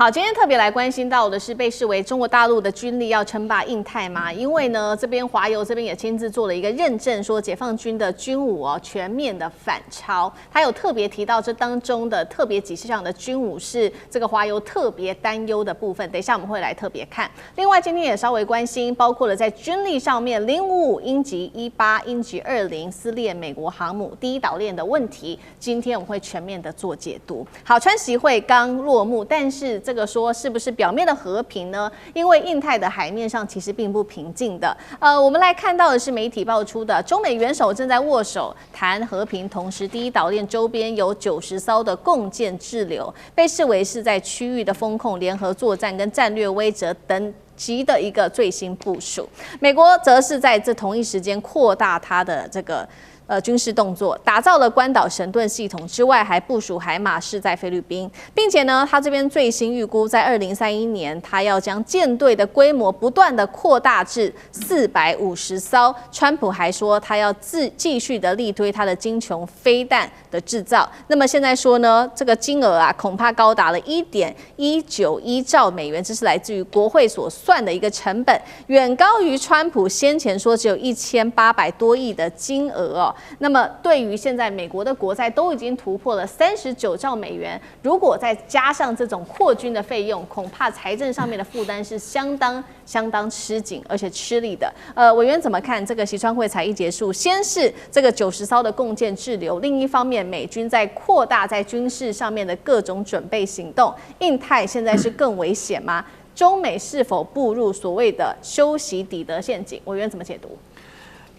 好，今天特別來關心到的是被視為中國大陸的軍力要稱霸印太嗎？因為呢，這邊華油這邊也親自做了一個認證，說解放軍的軍武全面的反超。他有特別提到這當中的特別幾項的軍武是這個華油特別擔憂的部分。等一下我們會來特別看。另外今天也稍微關心，包括了在軍力上面055鷹擊18、鷹擊20撕裂美國航母第一島鏈的問題，今天我們會全面的做解讀。好，川習會剛落幕，但是這個說是不是表面的和平呢？因為印太的海面上其實並不平靜的。我們來看到的是媒體爆出的，中美元首正在握手談和平，同時第一島鏈周邊有90艘的共艦滯留，被視為是在區域的風控、聯合作戰跟戰略威懾等級的一個最新部署。美國則是在這同一時間擴大它的這個軍事動作，打造了關島神盾系統之外，還部署海馬士在菲律賓，並且呢，他這邊最新預估在2031年，他要將艦隊的規模不斷的擴大至450艘。川普還說，他要繼續的力推他的精瓊飛彈的製造。那麼現在說呢，這個金額恐怕高達了1.191兆美元，這是來自於國會所算的一個成本，遠高於川普先前說只有1800多億的金額。那麼，對於現在美國的國債都已經突破了39兆美元，如果再加上這種擴軍的費用，恐怕財政上面的負擔是相當吃緊，而且吃力的。委員怎麼看這個習川會才一結束，先是這個90艘的共艦滯留，另一方面美軍在擴大在軍事上面的各種準備行動，印太現在是更危險嗎？中美是否步入所謂的修昔底德陷阱？委員怎麼解讀？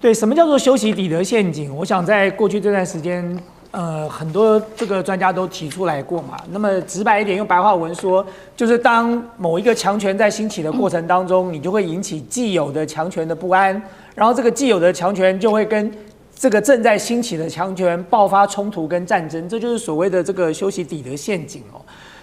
對，什麼叫做修昔底德陷阱？我想在過去這段時間，很多這個專家都提出來過嘛。那麼直白一點，用白話文說，就是當某一個強權在興起的過程當中，你就會引起既有的強權的不安，然後這個既有的強權就會跟這個正在興起的強權爆發衝突跟戰爭，這就是所謂的這個修昔底德陷阱哦。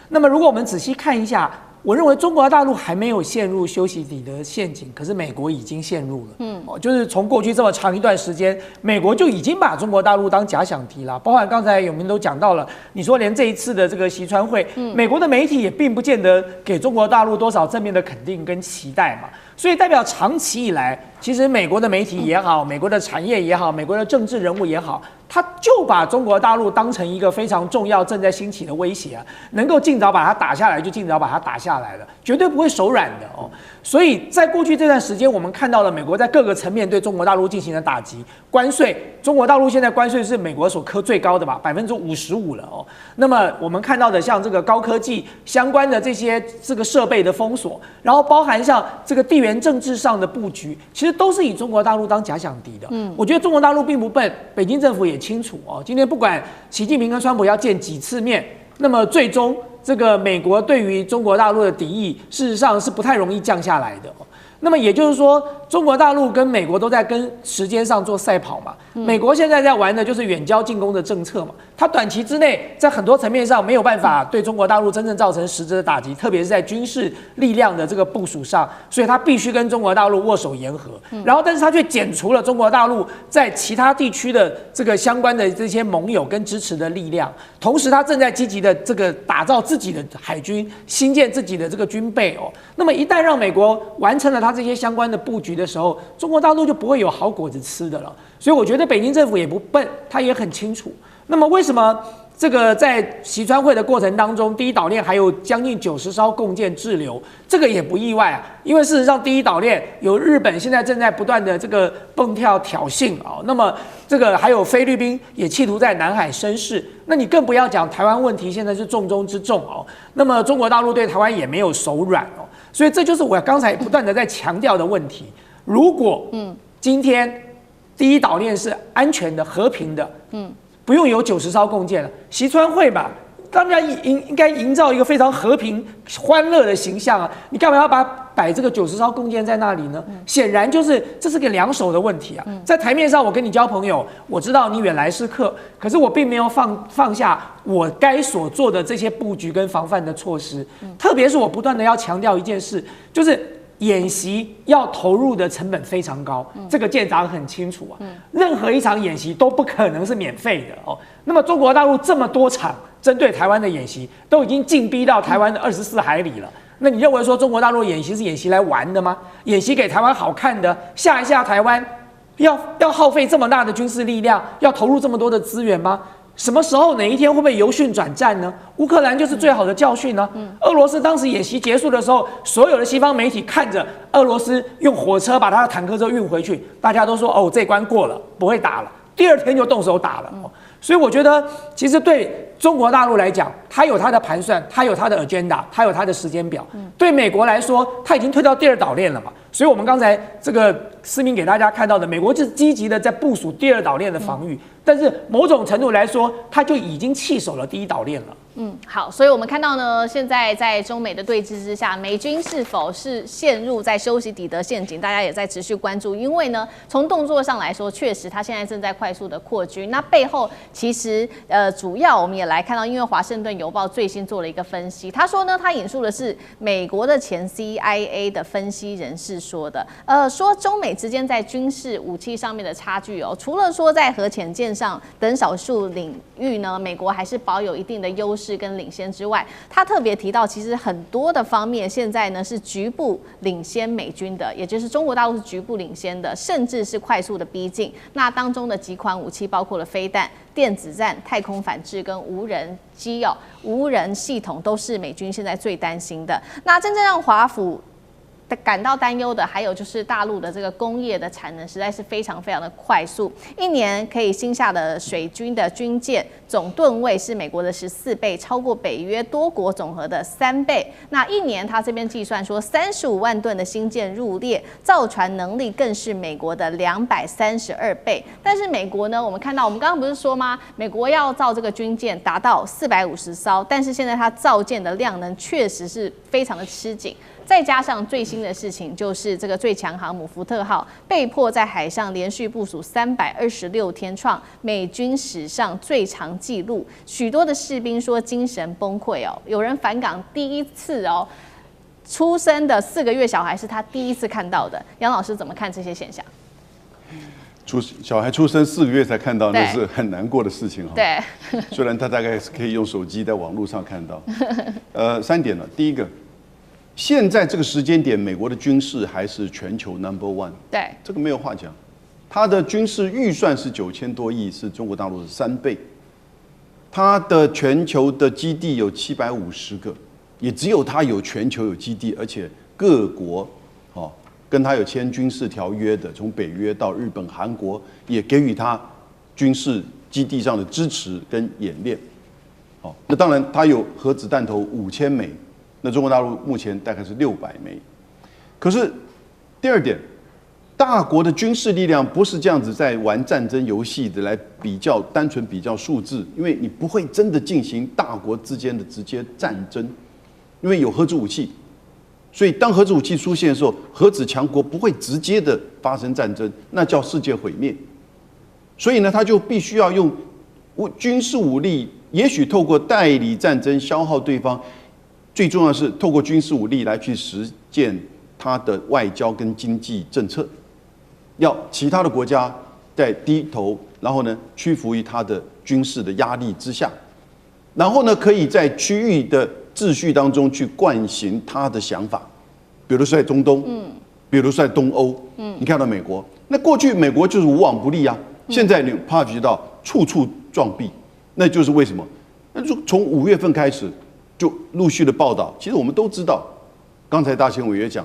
那麼如果我們仔細看一下，我認為中國大陸還沒有陷入修昔底德陷阱，可是美國已經陷入了。就是從過去這麼長一段時間，美國就已經把中國大陸當假想敵了。包含剛才永明都講到了，你說連這一次的這個習川會，美國的媒體也並不見得給中國大陸多少正面的肯定跟期待嘛。所以代表長期以來，其實美國的媒体也好，美國的產業也好，美國的政治人物也好，他就把中國大陸當成一個非常重要、正在興起的威脅啊，能夠盡早把它打下來就盡早把它打下來了，絕對不會手軟的哦。所以在過去這段時間，我們看到了美國在各個層面對中國大陸進行了打擊，關稅，中國大陸現在關稅是美國所課最高的吧，55%了哦。那麼我們看到的像這個高科技相關的這些這個設備的封鎖，然後包含像這個地緣政治上的布局，其實都是以中國大陸當假想敵的。我覺得中國大陸並不笨，北京政府也清楚哦。今天不管習近平跟川普要見幾次面，那麼最終這個美國對於中國大陸的敵意，事實上是不太容易降下來的。那麼也就是說，中國大陸跟美國都在跟時間上做賽跑嘛。美國現在在玩的就是遠交近攻的政策嘛。它短期之內在很多層面上沒有辦法對中國大陸真正造成實質的打擊，特別是在軍事力量的這個部署上，所以它必須跟中國大陸握手言和。然後，但是它卻減除了中國大陸在其他地區的這個相關的這些盟友跟支持的力量。同時，它正在積極的這個打造自己的海軍，新建自己的這個軍備哦。那麼一旦讓美國完成了它這些相關的布局的時候，中國大陸就不會有好果子吃的了。所以我覺得北京政府也不笨，他也很清楚。那麼為什麼這個在習川會的過程當中，第一島鏈還有將近90艘共艦滯留，這個也不意外啊。因為事實上第一島鏈有日本現在正在不斷的這個蹦跳挑釁啊，那麼這個還有菲律賓也企圖在南海生事，那你更不要講台灣問題現在是重中之重哦。那麼中國大陸對台灣也沒有手軟哦。所以這就是我剛才不斷的在強調的問題。如果今天第一島鏈是安全的、和平的，不用有90艘共艦了，習川會吧，當然應該營造一個非常和平、歡樂的形象啊！你幹嘛要擺這個90艘共艦在那裡呢？顯然就是這是個兩手的問題啊！在台面上我跟你交朋友，我知道你遠來是客，可是我並沒有放下我該所做的這些布局跟防範的措施。特別是我不斷的要強調一件事，就是演習要投入的成本非常高，這個艦長很清楚啊。任何一場演習都不可能是免費的哦。那麼中國大陸這麼多場針對台灣的演習都已經進逼到台灣的24海里了。那你認為說中國大陸演習是演習來玩的嗎？演習給台灣好看的，嚇一嚇台灣，要耗費這麼大的軍事力量，要投入這麼多的資源嗎？什麼時候哪一天會不會由訓轉戰呢？烏克蘭就是最好的教訓呢。俄羅斯當時演習結束的時候，所有的西方媒體看着俄羅斯用火車把他的坦克車運回去，大家都說哦，這關過了，不會打了。第二天就動手打了。所以我覺得，其實對中國大陸來講，它有它的盤算，它有它的 agenda， 它有它的時間表。對美國來說，它已經退到第二島鏈了嘛。所以我們剛才這個思明給大家看到的，美國就是積極的在部署第二島鏈的防禦，但是某種程度來說，它就已經棄守了第一島鏈了。好，所以我們看到呢，現在在中美的对峙之下，美軍是否是陷入在修昔底德陷阱，大家也在持續關注。因為呢，从動作上來說，確實它現在正在快速的擴軍。那背後其實主要我們也來看到，因為華盛頓郵報最新做了一個分析，他說呢，他引述的是美國的前 CIA 的分析人士說的，說中美之間在軍事武器上面的差距哦，除了說在核潛艦上等少數領域呢，美國還是保有一定的優勢跟領先之外，他特別提到，其實很多的方面現在呢是局部領先美軍的，也就是中國大陸是局部領先的，甚至是快速的逼近。那當中的幾款武器包括了飛彈、電子戰、太空反制跟無人機無人系統，都是美軍現在最擔心的。那真正讓華府感到擔憂的，還有就是大陸的這個工業的產能實在是非常非常的快速，一年可以新下的水軍的軍艦總噸位是美國的14倍，超過北約多國總和的3倍。那一年他這邊計算說，35萬噸的新艦入列，造船能力更是美國的232倍。但是美國呢，我們看到我們剛剛不是說嗎？美國要造這個軍艦達到450艘，但是現在它造艦的量能確實是非常的吃緊。再加上最新的事情，就是這個最強航母福特號被迫在海上連續部署326天，創美軍史上最長紀錄。許多的士兵說精神崩潰哦，有人返港第一次哦，出生的4個月小孩是他第一次看到的。楊老師怎麼看這些現象？小孩出生4個月才看到，那是很難過的事情哈。對，雖然他大概是可以用手機在網絡上看到。3點了，第一個。現在這個時間點，美國的軍事還是全球 No.1， 對，這個沒有話講。它的軍事預算是9000多億，是中國大陸的3倍。它的全球的基地有750個，也只有它有全球有基地，而且各國跟它有簽軍事條約的，從北約到日本、韓國也給予它軍事基地上的支持跟演練。那當然它有核子彈頭5000枚。那中國大陸目前大概是600枚，可是第二點，大國的軍事力量不是這樣子在玩戰爭遊戲的來比較，單純比較數字，因為你不會真的進行大國之間的直接戰爭，因為有核子武器，所以當核子武器出現的時候，核子強國不會直接的發生戰爭，那叫世界毀滅，所以呢，他就必須要用軍事武力，也許透過代理戰爭消耗對方。最重要的是透過軍事武力來去實踐他的外交跟經濟政策，要其他的國家在低頭，然後呢屈服於他的軍事的壓力之下，然後呢可以在區域的秩序當中去慣行他的想法，比如說在中東，比如說在東歐，你看到美國，那過去美國就是無往不利啊，現在你發覺到處處撞壁，那就是為什麼？那就從5月份開始。就陸續的報道，其實我們都知道。剛才大憲委也講，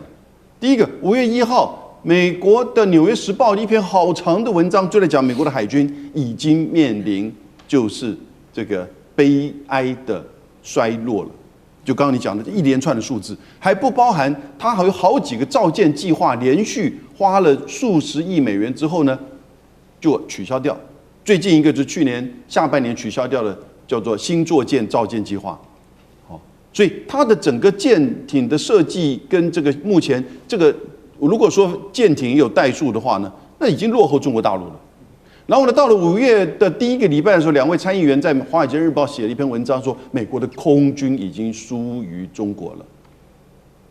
第一個5月1號，美國的《紐約時報》一篇好長的文章，就在講美國的海軍已經面臨就是這個悲哀的衰落了。就剛剛你講的一連串的數字，還不包含它還有好幾個造艦計劃，連續花了數十億美元之後呢，就取消掉。最近一個就是去年下半年取消掉的，叫做新作艦造艦計劃。所以它的整個艦艇的設計跟這個目前這個，如果說艦艇有代數的話呢，那已經落後中國大陸了。然後呢，到了5月的第一個禮拜的時候，2位參議員在《華爾街日報》寫了一篇文章，說美國的空軍已經輸於中國了。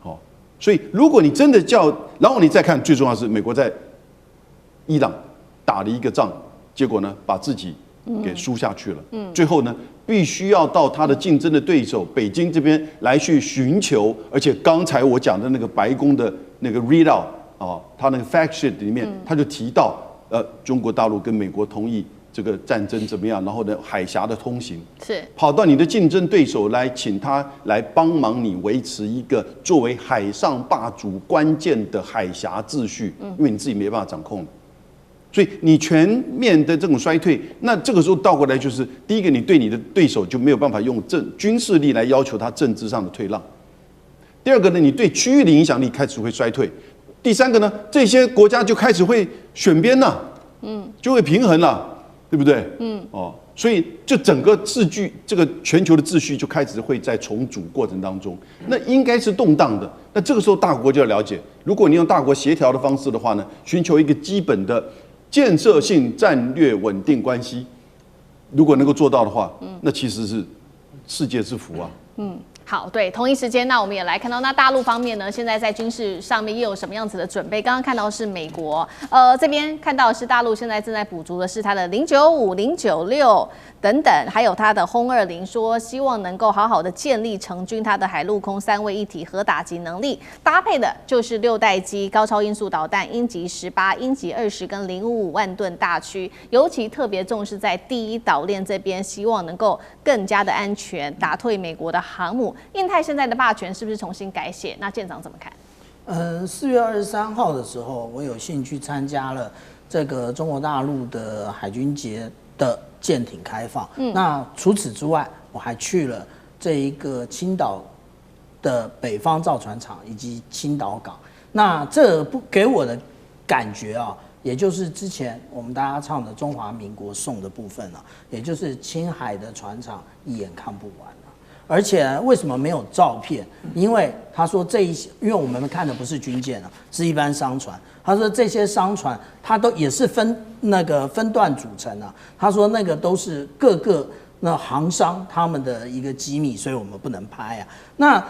好，所以如果你真的叫，然後你再看，最重要的是美國在伊朗打了一個仗，結果呢，把自己給輸下去了。最後呢，必須要到他的競爭的對手北京這邊來去尋求，而且剛才我講的那個白宮的那個 readout 啊，他那個 fact sheet 裡面他就提到，中國大陸跟美國同意這個戰爭怎麼樣，然後呢，海峽的通行是跑到你的競爭對手來，請他來幫忙你維持一個作為海上霸主關鍵的海峽秩序，因為你自己沒辦法掌控。所以你全面的這種衰退，那這個時候倒過來就是第一個，你对你的對手就沒有辦法用軍事力來要求他政治上的退让；第二個呢，你對區域的影響力開始會衰退；第三個呢，這些國家就開始會選邊了，就會平衡了，對不對？所以就整個這個全球的秩序就開始會在重組過程當中，那應該是動盪的。那這個時候大國就要了解，如果你用大國協調的方式的話呢，尋求一個基本的建設性戰略穩定關係，如果能夠做到的話，那其實是世界之福啊。好，对，同一時間，那我們也來看到，那大陸方面呢，現在在軍事上面又有什麼樣子的準備？剛剛看到是美國，這邊看到的是大陸現在正在補足的是它的095、096等等，還有它的轟20，說希望能夠好好的建立成軍它的海陸空3位一體核打擊能力，搭配的就是6代機高超音速導彈鷹擊18、鷹擊20跟055萬噸大驅，尤其特別重視在第一島鏈這邊，希望能夠更加的安全，打退美國的航母。印太現在的霸權是不是重新改寫？那艦長怎麼看？4月23號的時候，我有幸去參加了這個中國大陸的海軍節的艦艇開放。那除此之外，我還去了這一個青島的北方造船廠以及青島港。那這不給我的感覺啊，也就是之前我們大家唱的中華民國頌的部分啊，也就是青海的船廠一眼看不完。而且為什麼沒有照片？因為他說這一些，因為我們看的不是軍艦啊，是一般商船。他說這些商船，它都也是分段組成啊。他說那個都是各個那航商他們的一個機密，所以我們不能拍啊。那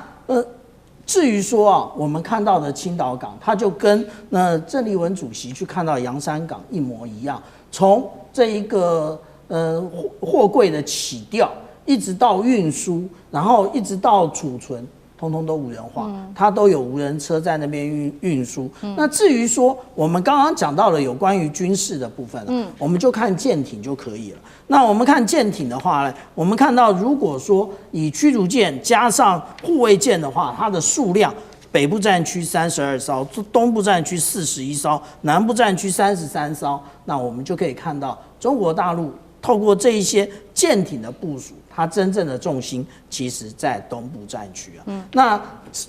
至於說啊，我們看到的青島港，它就跟那鄭麗文主席去看到洋山港一模一樣，從這一個貨櫃的起吊，一直到運輸，然後一直到儲存，通通都無人化，它都有無人車在那邊運輸。那至於說我們剛剛講到了有關於軍事的部分，我們就看艦艇就可以了。那我們看艦艇的話呢，我們看到如果說以驅逐艦加上護衛艦的話，它的數量，北部戰區32艘，東部戰區41艘，南部戰區33艘，那我們就可以看到中國大陸透過這一些艦艇的部署，它真正的重心其實在東部戰區啊。那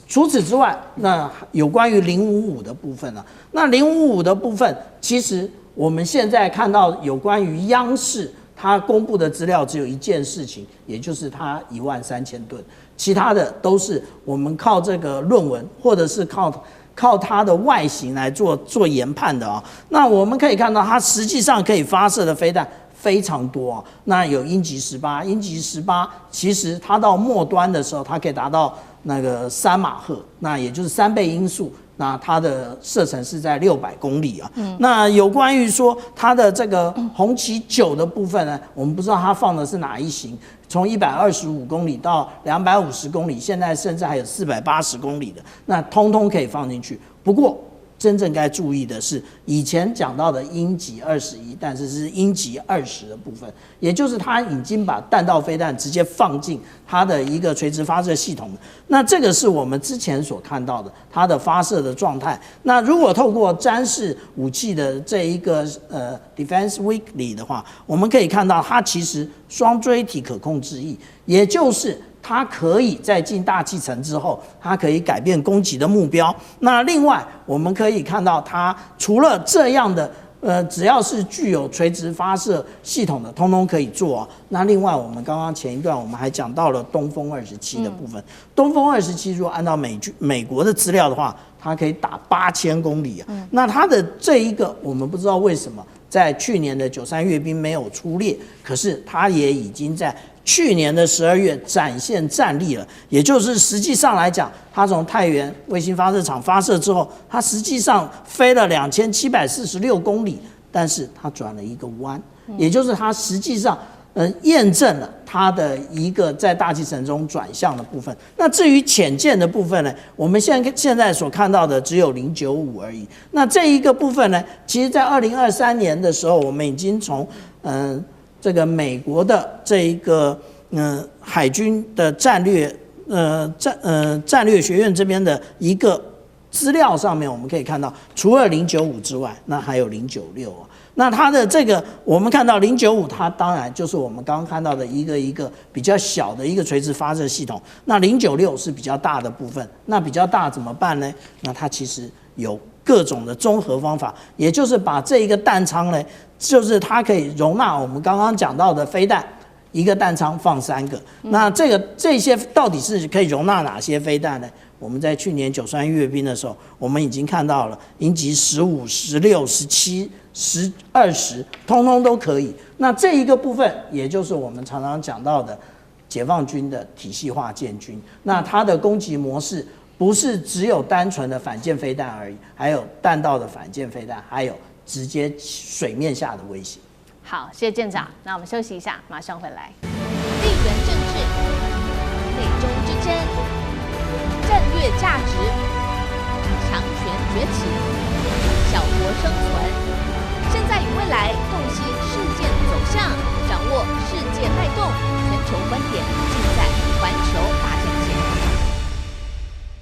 除此之外，那有關於055的部分呢？那055的部分，其實我們現在看到有關於央視它公布的資料，只有一件事情，也就是它13000噸，其他的都是我們靠這個論文或者是靠它的外形來做研判的啊。那我們可以看到，它實際上可以發射的飛彈非常多啊。那有鷹擊18，鷹擊18其實它到末端的時候，它可以達到那個3馬赫，那也就是3倍音速。那它的射程是在600公里啊。那有關於說它的這個紅旗9的部分呢，我們不知道它放的是哪一型，從125公里到250公里，現在甚至還有480公里的，那通通可以放進去。不過真正該注意的是，以前講到的鷹擊21，但是是鷹擊20的部分，也就是它已經把彈道飛彈直接放進它的一個垂直發射系統的。那這個是我們之前所看到的它的發射的狀態。那如果透過詹氏武器的這一個Defense Weekly 的話，我們可以看到它其實雙錐體可控制翼，也就是它可以在進大氣層之後，它可以改变攻擊的目標。那另外，我們可以看到，它除了這樣的，只要是具有垂直發射系統的，通通可以做啊。那另外，我們剛剛前一段我們還講到了東風27的部分。東風27如果按照美國的資料的話，它可以打8000公里啊。那它的這一個，我們不知道為什麼在去年的93閱兵沒有出列，可是它也已經在去年的12月展現戰力了，也就是實際上來講，它從太原衛星發射場發射之後，它實際上飛了2746公里，但是它轉了一個彎，也就是它實際上驗證了它的一個在大氣層中轉向的部分。那至於潛艦的部分呢，我們現在所看到的只有095而已。那這一個部分呢，其實在2023年的時候，我們已經從這個美國的這一個海軍的戰略學院這邊的一個資料上面，我們可以看到，除了095之外，那還有096啊。那它的這個，我們看到095，它當然就是我們剛剛看到的一個比較小的一個垂直發射系統。那096是比較大的部分，那比較大怎麼辦呢？那它其實有各種的綜合方法，也就是把這一個彈艙呢，就是它可以容納我們剛剛講到的飛彈，一個彈艙放3個。那這些到底是可以容納哪些飛彈呢？我們在去年93閱兵的時候，我們已經看到了鷹擊15、16、17、20，通通都可以。那這一個部分，也就是我們常常講到的解放軍的體系化建軍。那它的攻擊模式不是只有單純的反艦飛彈而已，還有彈道的反艦飛彈，還有直接水面下的威脅。好，謝謝艦長。那我們休息一下，馬上回来。地缘政治、美中之争、戰略價值、強權崛起、小國生存，現在與未來洞悉世